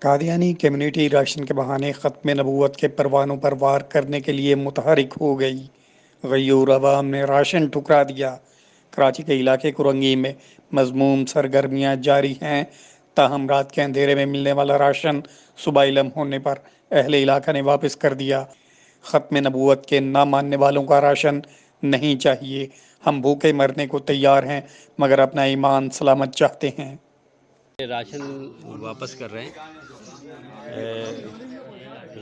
Qadiani community ration کے بہانے ختم نبوت کے پروانوں پر وار کرنے کے لیے متحرک ہو گئی۔ غیور عوام نے راشن ٹھکرا دیا۔ کراچی کے علاقے کرنگی میں مذموم سرگرمیاں جاری ہیں، تاہم رات کے اندھیرے میں ملنے والا راشن صبح علم ہونے پر اہل علاقہ نے واپس کر دیا۔ ختم نبوت کے نہ ماننے والوں کا راشن نہیں چاہیے، ہم بھوکے مرنے کو تیار ہیں مگر اپنا ایمان سلامت چاہتے ہیں۔ راشن واپس کر رہے ہیں۔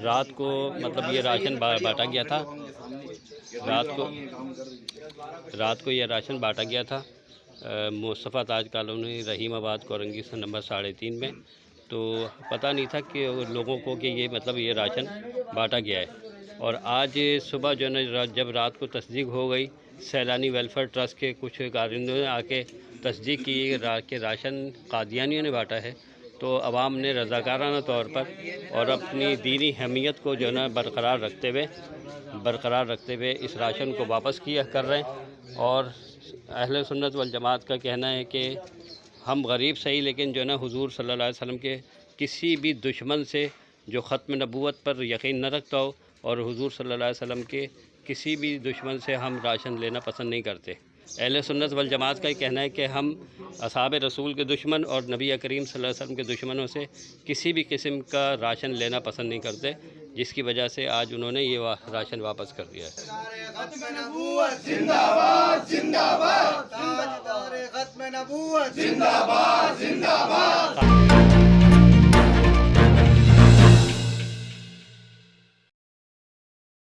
رات کو مطلب یہ راشن بانٹا گیا تھا، رات کو یہ راشن بانٹا گیا تھا مصطفیٰ تاج کالونی رحیم آباد کورنگی سے نمبر 3.5 میں۔ تو پتہ نہیں تھا کہ لوگوں کو کہ یہ مطلب یہ راشن بانٹا گیا ہے، اور آج صبح جو ہے نا جب رات کو تصدیق ہو گئی، سیلانی ویلفیئر ٹرسٹ کے کچھ کارندوں نے آ کے تصدیق کی کہ راشن قادیانیوں نے بانٹا ہے، تو عوام نے رضاکارانہ طور پر اور اپنی دینی حمیت کو جو ہے نا برقرار رکھتے ہوئے اس راشن کو واپس کر رہے ہیں۔ اور اہل سنت والجماعت کا کہنا ہے کہ ہم غریب صحیح لیکن جو ہے نا حضور صلی اللہ علیہ وسلم کے کسی بھی دشمن سے جو ختم نبوت پر یقین نہ رکھتا ہو، اور حضور صلی اللہ علیہ وسلم کے کسی بھی دشمن سے ہم راشن لینا پسند نہیں کرتے۔ اہل سنت والجماعت کا یہ کہنا ہے کہ ہم اصحاب رسول کے دشمن اور نبی کریم صلی اللہ علیہ وسلم کے دشمنوں سے کسی بھی قسم کا راشن لینا پسند نہیں کرتے، جس کی وجہ سے آج انہوں نے یہ راشن واپس کر دیا ہے۔ ختم نبوت زندہ باد زندہ باد، ختم نبوت زندہ باد زندہ باد۔